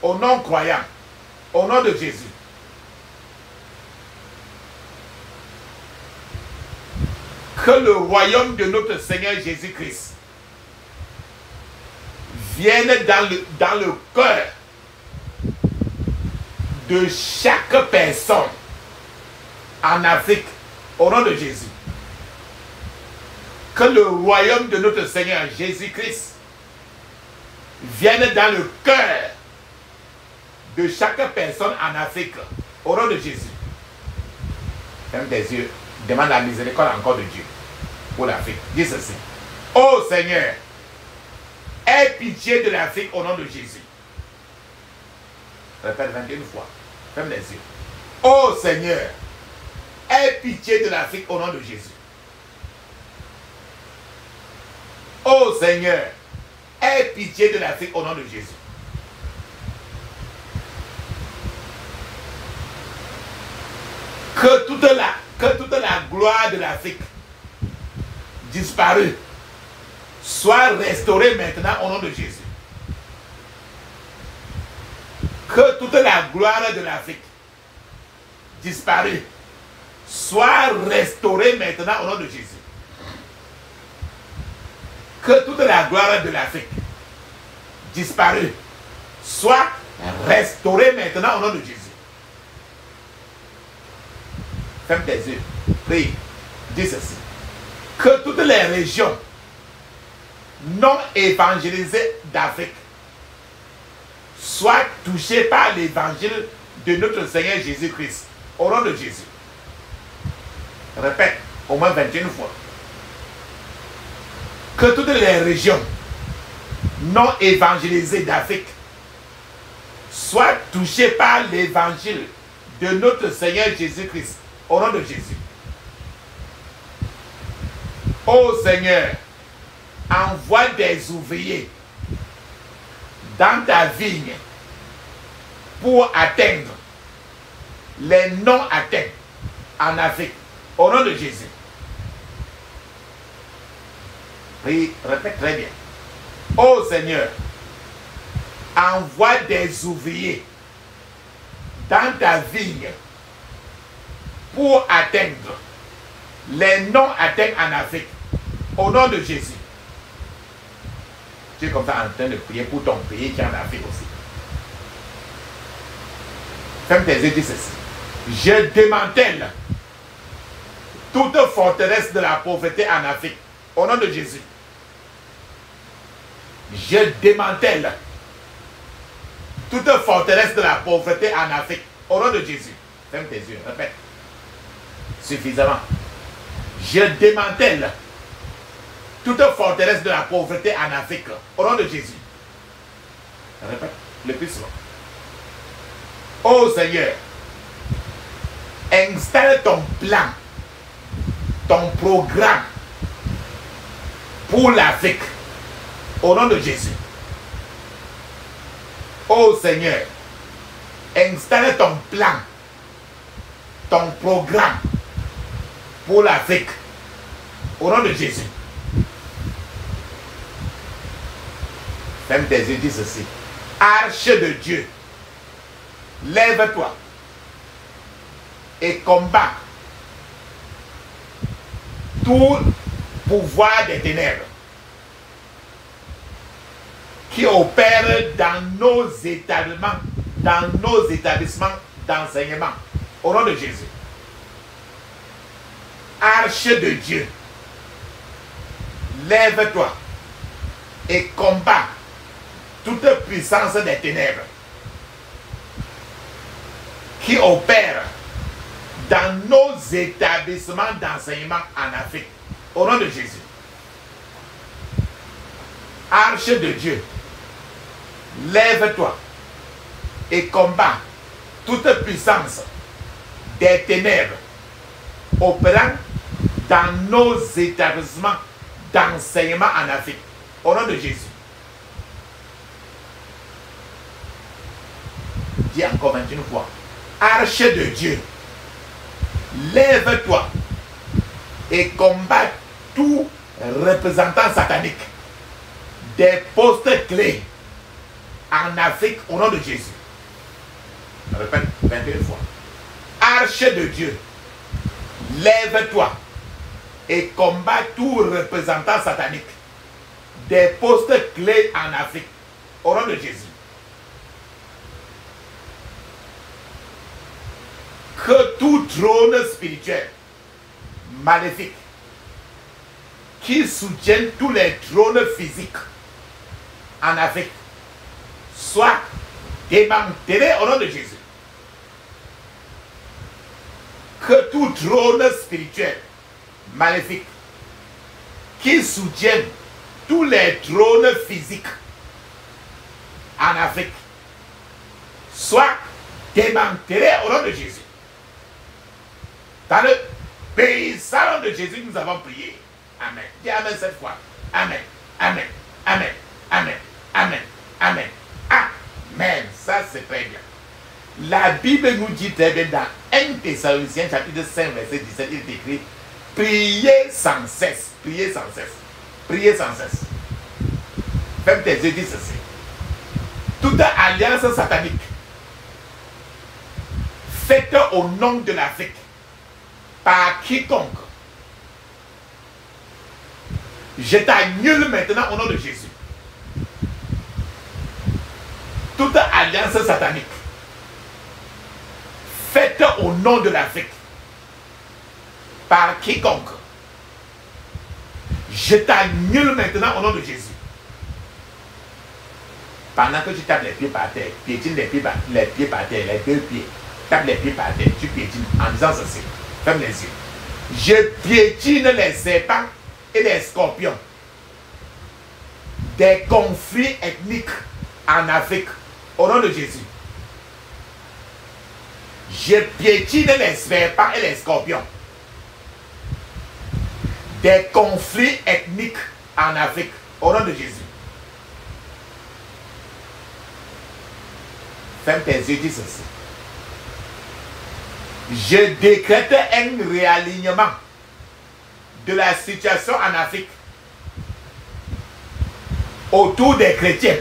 aux non-croyants, au nom de Jésus. Que le royaume de notre Seigneur Jésus-Christ vienne dans le cœur de chaque personne en Afrique, au nom de Jésus. Que le royaume de notre Seigneur Jésus-Christ vienne dans le cœur de chaque personne en Afrique, au nom de Jésus. Ferme tes yeux, demande la miséricorde encore de Dieu pour l'Afrique. Dis ceci. Ô Seigneur, aie pitié de l'Afrique au nom de Jésus. Répète 21 fois. Ferme les yeux. Ô Seigneur, aie pitié de l'Afrique au nom de Jésus. Ô Seigneur, aie pitié de l'Afrique au nom de Jésus. Que toute la gloire de l'Afrique disparue soit restaurée maintenant au nom de Jésus. Que toute la gloire de l'Afrique disparue soit restaurée maintenant au nom de Jésus. Que toute la gloire de l'Afrique disparue soit restaurée maintenant au nom de Jésus. Ferme tes yeux, prie, dis ceci. Que toutes les régions non évangélisées d'Afrique soient touchées par l'évangile de notre Seigneur Jésus-Christ, au nom de Jésus. Répète au moins 21 fois. Que toutes les régions non évangélisées d'Afrique soient touchées par l'évangile de notre Seigneur Jésus-Christ, au nom de Jésus. Ô Seigneur, envoie des ouvriers dans ta vigne pour atteindre les non atteints en Afrique. Au nom de Jésus. Prie, répète très bien. Ô Seigneur, envoie des ouvriers dans ta vigne pour atteindre les non atteints en Afrique. Au nom de Jésus. Tu es comme ça en train de prier pour ton pays qui est en Afrique aussi. Ferme tes yeux, dis ceci. Je démantèle toute forteresse de la pauvreté en Afrique. Au nom de Jésus. Je démantèle toute forteresse de la pauvreté en Afrique. Au nom de Jésus. Ferme tes yeux, répète. Suffisamment. Je démantèle toute forteresse de la pauvreté en Afrique. Au nom de Jésus. Répète le plus souvent. Ô Seigneur, installe ton plan, ton programme pour l'Afrique. Au nom de Jésus. Ô Seigneur, installe ton plan, ton programme pour l'Afrique. Au nom de Jésus. Ferme tes yeux, dis ceci. Arche de Dieu, lève-toi et combat tout pouvoir des ténèbres qui opère dans nos établissements d'enseignement. Au nom de Jésus. Arche de Dieu, lève-toi et combat toute puissance des ténèbres qui opère dans nos établissements d'enseignement en Afrique. Au nom de Jésus. Arche de Dieu, lève-toi et combat toute puissance des ténèbres opérant dans nos établissements d'enseignement en Afrique. Au nom de Jésus. Dis encore 21 fois. Arche de Dieu, lève-toi et combat tout représentant satanique des postes clés en Afrique au nom de Jésus. Je répète 21 fois. Arche de Dieu, lève-toi et combat tout représentant satanique des postes clés en Afrique au nom de Jésus. Que tout trône spirituel maléfique qui soutiennent tous les trônes physiques en Afrique soit démantelé au nom de Jésus. Que tout trône spirituel maléfique qui soutiennent tous les trônes physiques en Afrique soit démantelé au nom de Jésus. Dans le pays salon de Jésus, nous avons prié. Amen. Dis Amen cette fois. Amen. Amen. Amen. Amen. Amen. Amen. Amen. Ça, c'est très bien. La Bible nous dit très bien dans 1 Thessaloniciens chapitre 5, verset 17, il est écrit: priez sans cesse. Priez sans cesse. Priez sans cesse. Ferme tes yeux, dis ceci. Toute alliance satanique faite au nom de l'Afrique par quiconque, je t'annule maintenant au nom de Jésus. Toute alliance satanique faite au nom de l'Afrique par quiconque, je t'annule maintenant au nom de Jésus. Pendant que tu tapes les pieds par terre, piétine les pieds par terre, les deux pieds, tape les pieds par terre, tu piétines en disant ceci. Ferme les yeux. Je piétine les serpents et les scorpions des conflits ethniques en Afrique au nom de Jésus. Je piétine les serpents et les scorpions des conflits ethniques en Afrique. Au nom de Jésus. Ferme tes yeux, dis ceci. Je décrète un réalignement de la situation en Afrique autour des chrétiens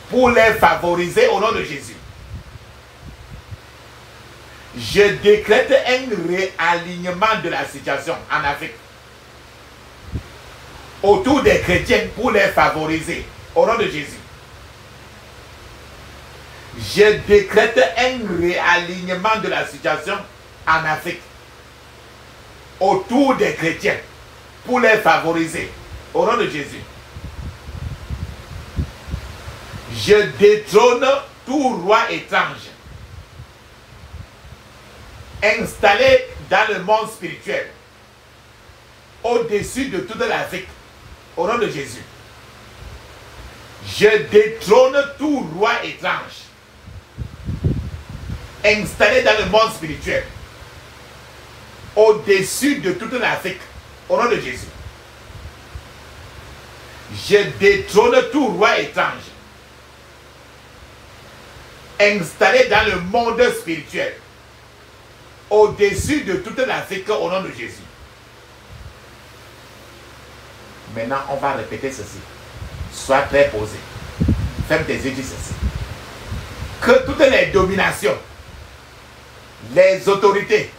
pour les favoriser au nom de Jésus. Je décrète un réalignement de la situation en Afrique autour des chrétiens pour les favoriser au nom de Jésus. Je décrète un réalignement de la situation en Afrique autour des chrétiens pour les favoriser au nom de Jésus. Je détrône tout roi étrange installé dans le monde spirituel au-dessus de toute l'Afrique au nom de Jésus. Je détrône tout roi étrange installé dans le monde spirituel au-dessus de toute l'Afrique au nom de Jésus. Je détrône tout roi étrange installé dans le monde spirituel au-dessus de toute l'Afrique au nom de Jésus. Maintenant, on va répéter ceci. Sois très posé. Ferme tes yeux, dis ceci. Que toutes les dominations, les autorités,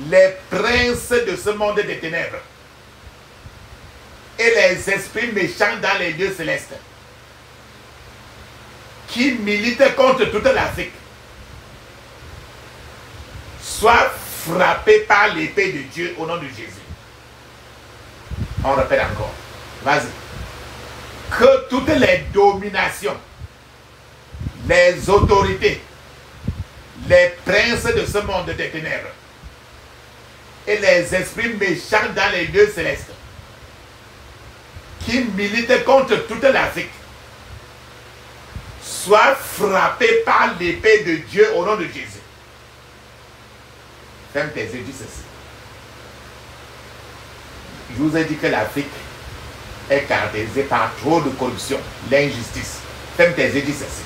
les princes de ce monde des ténèbres et les esprits méchants dans les lieux célestes qui militent contre toute l'Afrique soient frappés par l'épée de Dieu au nom de Jésus. On répète encore. Vas-y. Que toutes les dominations, les autorités, les princes de ce monde des ténèbres et les esprits méchants dans les lieux célestes qui militent contre toute l'Afrique soient frappés par l'épée de Dieu au nom de Jésus. Ferme tes yeux, dis ceci. Je vous ai dit que l'Afrique est caractérisée par trop de corruption, l'injustice. Ferme tes yeux, dis ceci.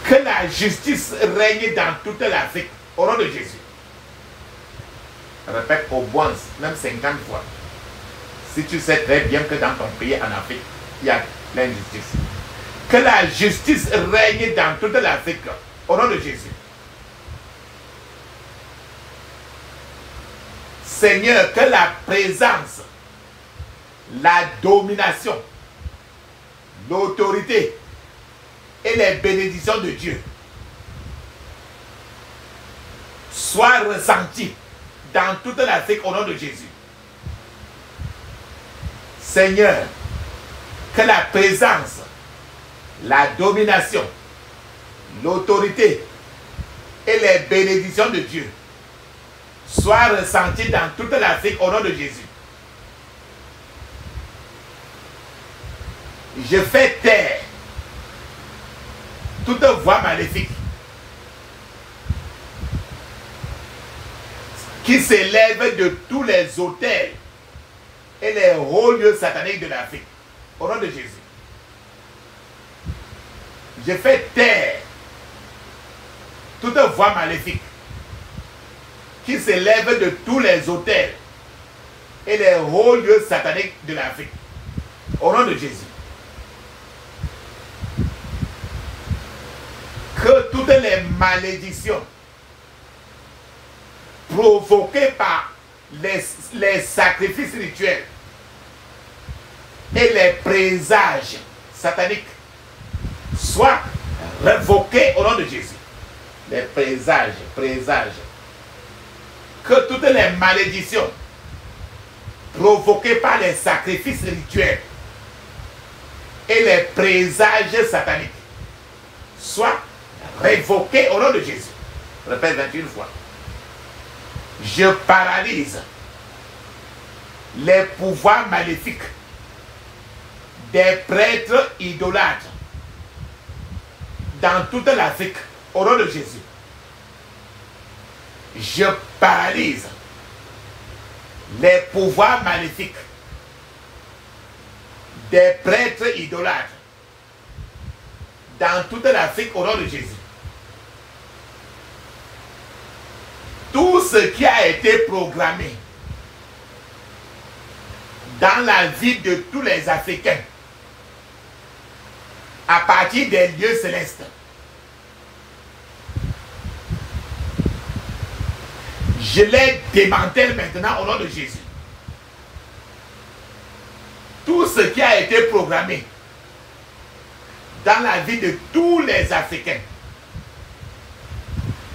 Que la justice règne dans toute l'Afrique au nom de Jésus. Répète au moins, même 50 fois. Si tu sais très bien que dans ton pays en Afrique, il y a l'injustice. Que la justice règne dans toute l'Afrique au nom de Jésus. Seigneur, que la présence, la domination, l'autorité et les bénédictions de Dieu soient ressenties dans toute l'Afrique au nom de Jésus. Seigneur, que la présence, la domination, l'autorité et les bénédictions de Dieu soient ressenties dans toute l'Afrique au nom de Jésus. Je fais taire toute voix maléfique qui s'élève de tous les autels et les hauts lieux sataniques de l'Afrique au nom de Jésus. Je fais taire toute voix maléfique qui s'élève de tous les autels et les hauts lieux sataniques de l'Afrique au nom de Jésus. Que toutes les malédictions provoquées par les sacrifices rituels et les présages sataniques soient révoqués au nom de Jésus. Les présages. Que toutes les malédictions provoquées par les sacrifices rituels et les présages sataniques soient révoqués au nom de Jésus. Répète 21 fois. Je paralyse les pouvoirs maléfiques des prêtres idolâtres dans toute l'Afrique au nom de Jésus. Je paralyse les pouvoirs maléfiques des prêtres idolâtres dans toute l'Afrique au nom de Jésus. Tout ce qui a été programmé dans la vie de tous les Africains à partir des lieux célestes, je les démantèle maintenant au nom de Jésus. Tout ce qui a été programmé dans la vie de tous les Africains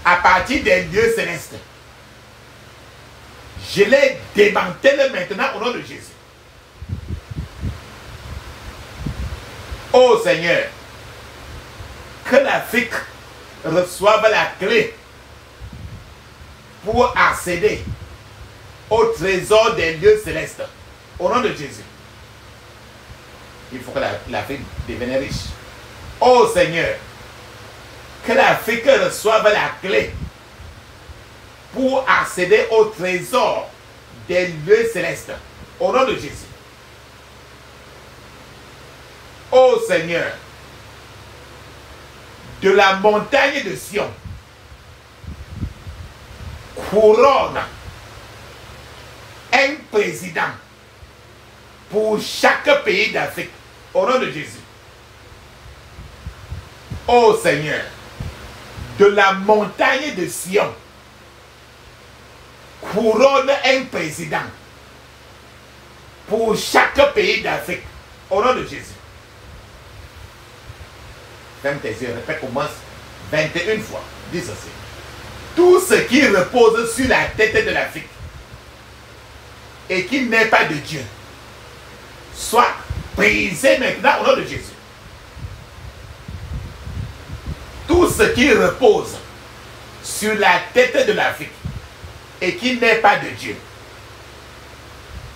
à partir des lieux célestes, je les démantèle maintenant au nom de Jésus. Ô Seigneur, que l'Afrique reçoive la clé pour accéder au trésor des lieux célestes. Au nom de Jésus. Il faut que l'Afrique devienne riche. Ô Seigneur, que l'Afrique reçoive la clé pour accéder au trésor des lieux célestes. Au nom de Jésus. Ô Seigneur, de la montagne de Sion, couronne un président pour chaque pays d'Afrique. Au nom de Jésus. Ô Seigneur, de la montagne de Sion, couronne un président pour chaque pays d'Afrique. Au nom de Jésus. Ferme tes yeux, répète au moins 21 fois. Dis ceci. Tout ce qui repose sur la tête de l'Afrique et qui n'est pas de Dieu, soit brisé maintenant au nom de Jésus. Tout ce qui repose sur la tête de l'Afrique et qui n'est pas de Dieu,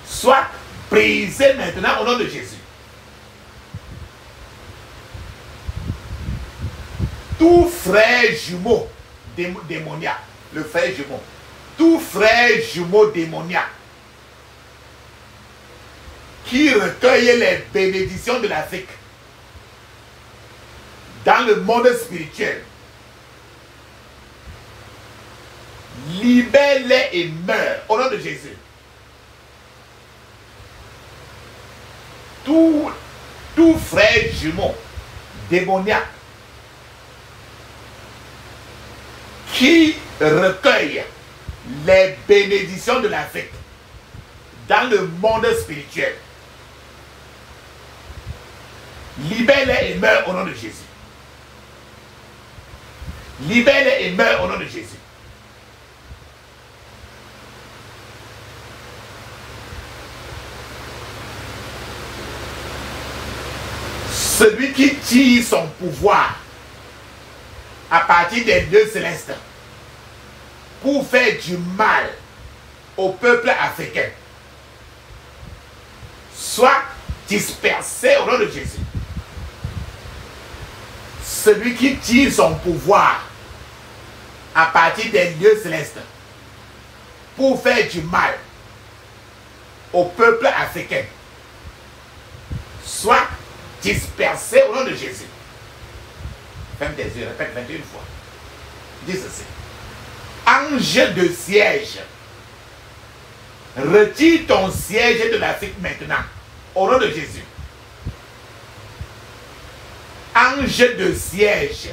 soit brisé maintenant au nom de Jésus. Tout frère jumeau démoniaque, le frère jumeau, tout frère jumeau démoniaque qui recueille les bénédictions de l'Afrique dans le monde spirituel, libère-les et meurt au nom de Jésus. Tout frère jumeau démoniaque qui recueille les bénédictions de l'Afrique dans le monde spirituel, libère-les et meurt au nom de Jésus. Libère-les et meurt au nom de Jésus. Celui qui tire son pouvoir à partir des lieux célestes pour faire du mal au peuple africain, soit dispersé au nom de Jésus. Celui qui tire son pouvoir à partir des lieux célestes pour faire du mal au peuple africain, soit dispersé au nom de Jésus. Ferme tes yeux, répète 21 fois. Dis ceci. Ange de siège, retire ton siège de l'Afrique maintenant, au nom de Jésus. Ange de siège,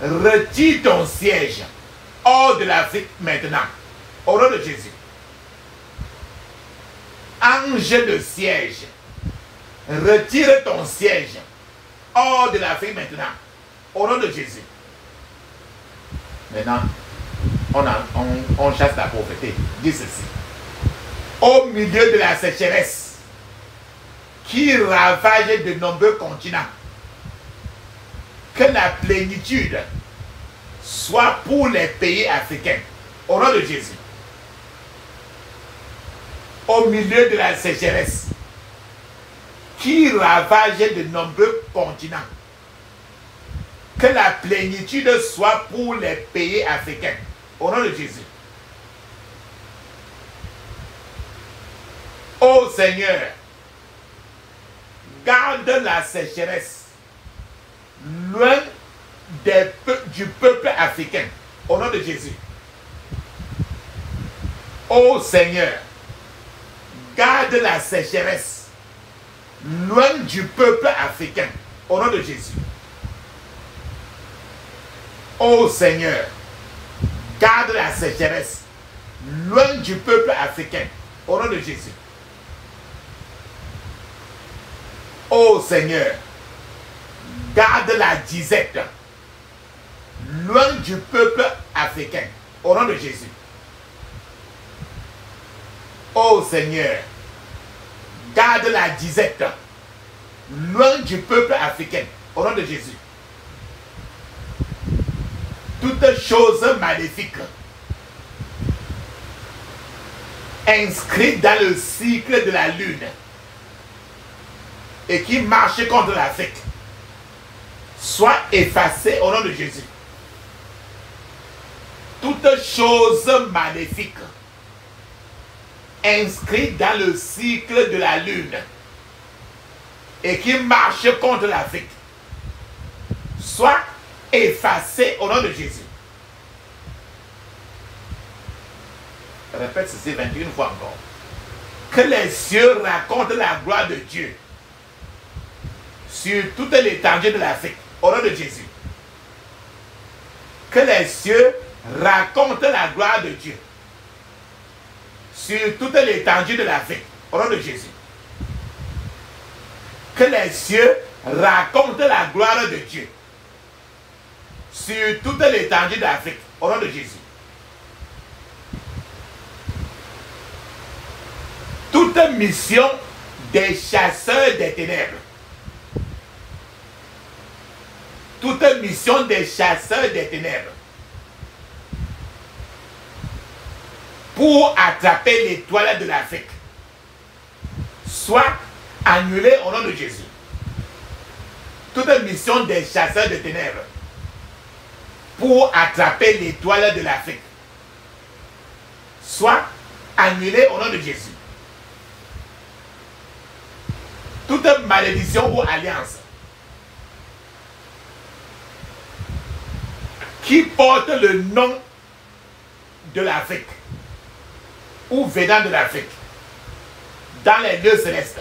retire ton siège hors de l'Afrique maintenant, au nom de Jésus. Ange de siège, retire ton siège hors de l'Afrique maintenant, au nom de Jésus. Maintenant, on chasse la pauvreté. Dis ceci. Au milieu de la sécheresse qui ravage de nombreux continents, que la plénitude soit pour les pays africains, au nom de Jésus. Au milieu de la sécheresse qui ravage de nombreux continents, que la plénitude soit pour les pays africains, au nom de Jésus. Seigneur, garde la sécheresse loin du peuple africain. Au nom de Jésus. Ô Seigneur, garde la sécheresse loin du peuple africain. Au nom de Jésus. Ô Seigneur, garde la sécheresse loin du peuple africain. Au nom de Jésus. Ô Seigneur, garde la disette loin du peuple africain. Au nom de Jésus. Ô Seigneur, garde la disette loin du peuple africain. Au nom de Jésus. Toutes choses maléfiques inscrites dans le cycle de la lune et qui marchent contre l'Afrique soient effacées au nom de Jésus. Toutes choses maléfiques inscrites dans le cycle de la lune et qui marchent contre l'Afrique soient effacées au nom de Jésus. Répète ceci 21 fois encore. Que les cieux racontent la gloire de Dieu sur toute l'étendue de l'Afrique, au nom de Jésus. Que les cieux racontent la gloire de Dieu sur toute l'étendue de l'Afrique, au nom de Jésus. Que les cieux racontent la gloire de Dieu sur toute l'étendue de l'Afrique, au nom de Jésus. Toute mission des chasseurs des ténèbres, toute mission des chasseurs des ténèbres pour attraper l'étoile de l'Afrique soit annulée au nom de Jésus. Toute mission des chasseurs de ténèbres pour attraper l'étoile de l'Afrique soit annulée au nom de Jésus. Toute malédiction ou alliance qui porte le nom de l'Afrique ou venant de l'Afrique dans les lieux célestes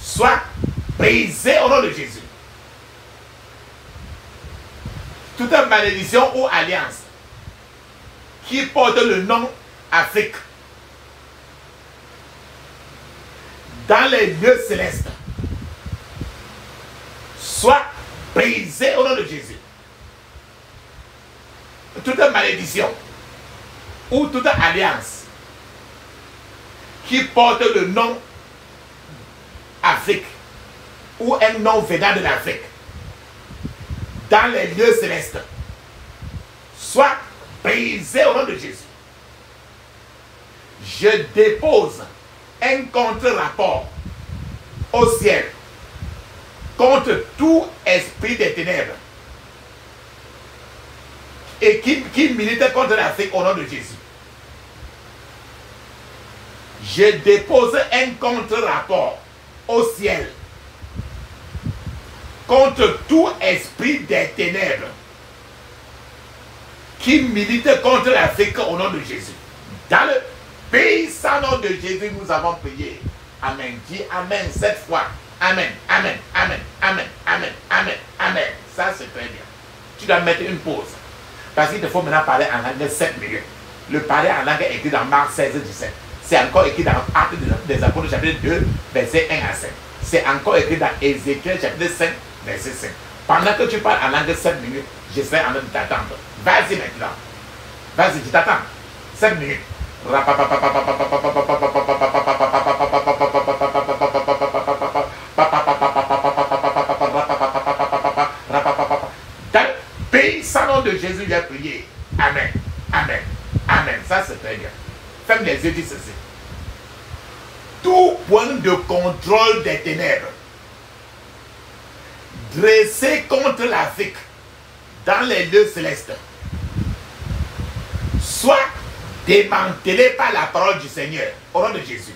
soit brisée au nom de Jésus. Toute malédiction ou alliance qui porte le nom Afrique dans les lieux célestes soit brisée au nom de Jésus. Toute malédiction ou toute alliance qui porte le nom Afrique ou un nom venant de l'Afrique dans les lieux célestes soit brisée au nom de Jésus. Je dépose un contre-rapport au ciel contre tout esprit des ténèbres et qui milite contre l'Afrique au nom de Jésus. Je dépose un contre-rapport au ciel contre tout esprit des ténèbres qui milite contre l'Afrique au nom de Jésus. Dans le pays sans nom de Jésus, nous avons prié. Amen. Dis Amen 7 fois. Amen, Amen, Amen, Amen, Amen, Amen, Amen. Ça, c'est très bien. Tu dois mettre une pause. Parce qu'il te faut maintenant parler en langue 7 minutes. Le parler en langue est écrit dans Marc 16, 17. C'est encore écrit dans Actes des Apôtres, chapitre 2, verset 1 à 5. C'est encore écrit dans Ézéchiel, chapitre 5, verset 5. Pendant que tu parles en langue 7 minutes, je serai en train de t'attendre. Vas-y maintenant. Vas-y, je t'attends. 7 minutes. Dans le pays sans nom de Jésus, il a prié. Amen. Amen. Amen. Ça, c'est très bien. Ferme les yeux, dis ceci. Tout point de contrôle des ténèbres dressé contre l'Afrique dans les lieux célestes soit démantelé par la parole du Seigneur au nom de Jésus.